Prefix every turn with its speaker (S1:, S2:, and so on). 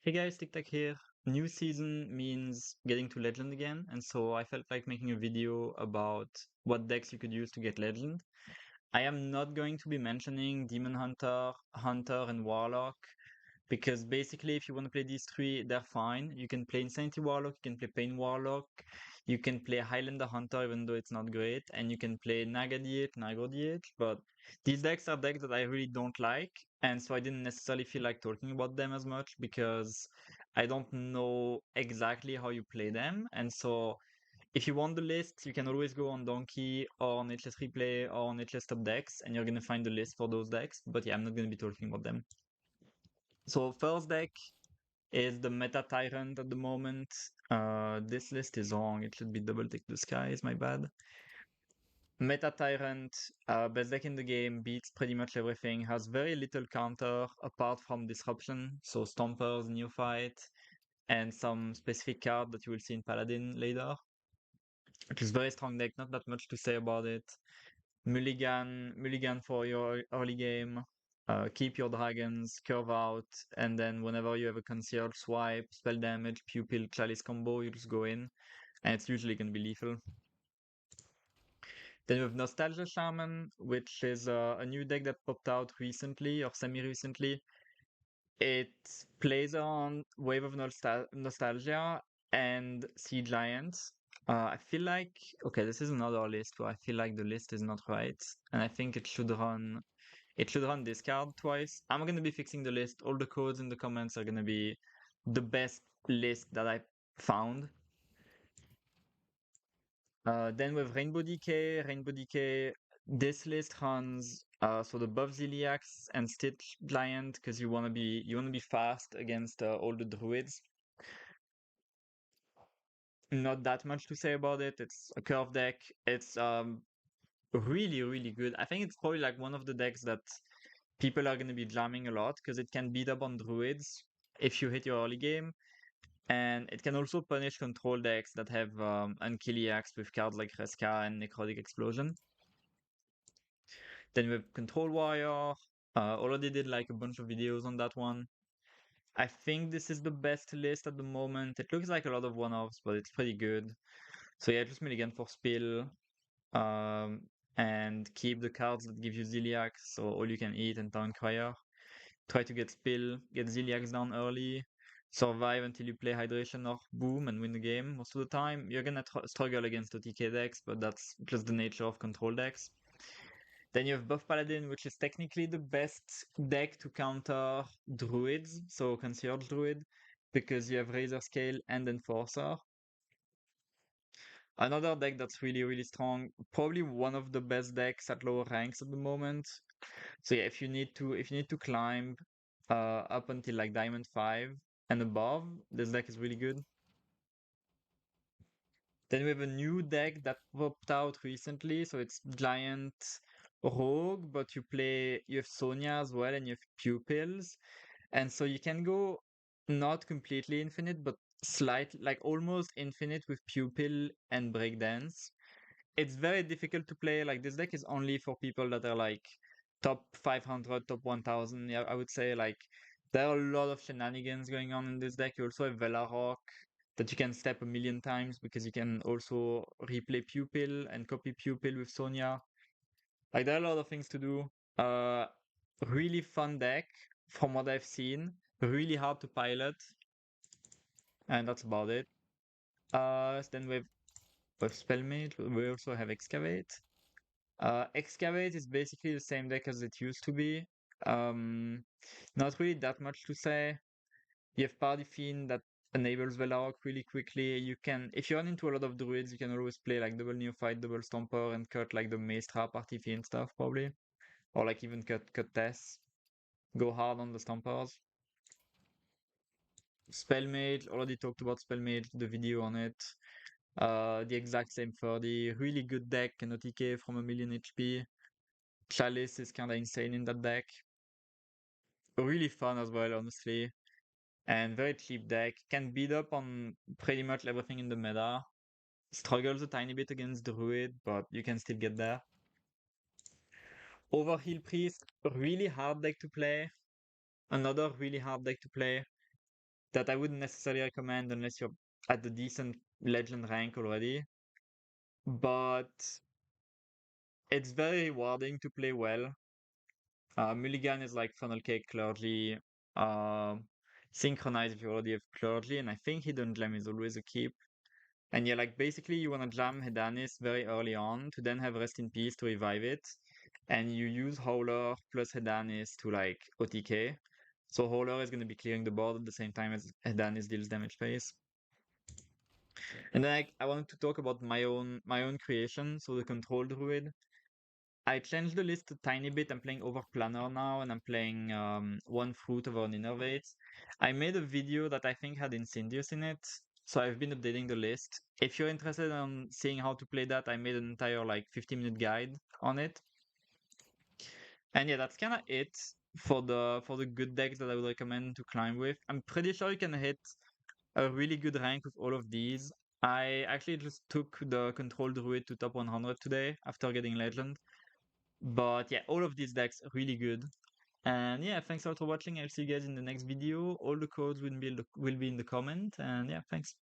S1: Hey guys, TikTok here. New season means getting to Legend again, and so I felt like making a video about what decks you could use to get Legend. I am not going to be mentioning Demon Hunter, Hunter, and Warlock, because basically if you want to play these three, they're fine. You can play Insanity Warlock, you can play Pain Warlock, you can play Highlander Hunter even though it's not great, and you can play Naga DH, Nago DH, but these decks are decks that I really don't like, and so I didn't necessarily feel like talking about them as much because I don't know exactly how you play them, and so if you want the list, you can always go on Donkey or on HLS Replay or on HLS Top Decks, and you're gonna find the list for those decks, but yeah, I'm not gonna be talking about them. So first deck is the Meta Tyrant at the moment. This list is wrong. It should be Double Take the Skies, my bad. Meta Tyrant, best deck in the game, beats pretty much everything, has very little counter apart from Disruption, so Stompers, Neophyte, and some specific card that you will see in Paladin later. Which is very strong deck, not that much to say about it. Mulligan for your early game. Keep your dragons, curve out, and then whenever you have a concierge swipe, spell damage, pupil, chalice combo, you just go in, and it's usually going to be lethal. Then we have Nostalgia Shaman, which is a new deck that popped out recently or semi-recently. It plays on Wave of Nostalgia and Sea Giants. I feel like, okay, this is another list where I feel like the list is not right, and I think it should run discard twice. I'm gonna be fixing the list. All the codes in the comments are gonna be the best list that I found. Then with Rainbow Decay, this list runs so the buff Ziliax and Stitch Giant because you wanna be fast against all the druids. Not that much to say about it. It's a curve deck. It's really really good. I think it's probably like one of the decks that people are gonna be jamming a lot because it can beat up on druids if you hit your early game. And it can also punish control decks that have Unkilliax with cards like Reska and Necrotic Explosion. Then we have Control Warrior. Already did like a bunch of videos on that one. I think this is the best list at the moment. It looks like a lot of one-offs, but it's pretty good. So yeah, just Milligan for Spill. And keep the cards that give you Ziliax, so all you can eat and Town Crier. Try to get Spill, get Ziliax down early, survive until you play Hydration or Boom and win the game. Most of the time, you're gonna struggle against the TK decks, but that's just the nature of control decks. Then you have Buff Paladin, which is technically the best deck to counter Druids, so Concierge Druid, because you have Razor Scale and Enforcer. Another deck that's really, really strong, probably one of the best decks at lower ranks at the moment. So yeah, if you need to climb up until like Diamond 5 and above, this deck is really good. Then we have a new deck that popped out recently, so it's Giant Rogue, but you have Sonya as well, and you have Pupils. And so you can go not completely infinite, but like almost infinite with Pupil and Breakdance. It's very difficult to play. Like this deck is only for people that are like top 500, top 1000. Yeah, I would say like there are a lot of shenanigans going on in this deck. You also have Velarok that you can step a million times because you can also replay Pupil and copy Pupil with Sonya. Like there are a lot of things to do. Uh, really fun deck from what I've seen. Really hard to pilot, and that's about it. Then with Spellmage, we also have Excavate. Excavate is basically the same deck as it used to be. Um, Not really that much to say. You have Party Fiend that enables Velarok really quickly. You can, if you run into a lot of druids, you can always play like double Neophyte, double Stomper, and cut like the Maestra Party Fiend stuff probably, or like even cut Tess. Go hard on the Stompers. Spellmage, already talked about Spellmage, the video on it. The exact same 30. Really good deck, an OTK from a million HP. Chalice is kinda insane in that deck. Really fun as well, honestly. And very cheap deck. Can beat up on pretty much everything in the meta. Struggles a tiny bit against Druid, but you can still get there. Overheal Priest, really hard deck to play. Another really hard deck to play. that I wouldn't necessarily recommend unless you're at the decent legend rank already. But it's very rewarding to play well. Mulligan is like funnel cake clergy. Uh, Synchronize if you already have clergy, and I think hidden gem is always a keep. And yeah, like basically you want to jam Hedanis very early on to then have Rest in Peace to revive it. And you use Howler plus Hedanis to like OTK. So Howler is going to be clearing the board at the same time as Hedanis deals damage phase. And then I wanted to talk about my own creation, so the Control Druid. I changed the list a tiny bit. I'm playing over Planner now, and I'm playing one fruit over an Innervate. I made a video that I think had Incendious in it, so I've been updating the list. If you're interested in seeing how to play that, I made an entire like 50-minute guide on it. And yeah, that's kind of it for the good decks that I would recommend to climb with. I'm pretty sure you can hit a really good rank with all of these. I actually just took the Control Druid to top 100 today after getting Legend. But yeah, all of these decks are really good. And yeah, thanks a lot for watching. I'll see you guys in the next video. All the codes will be in the comment. And yeah, thanks.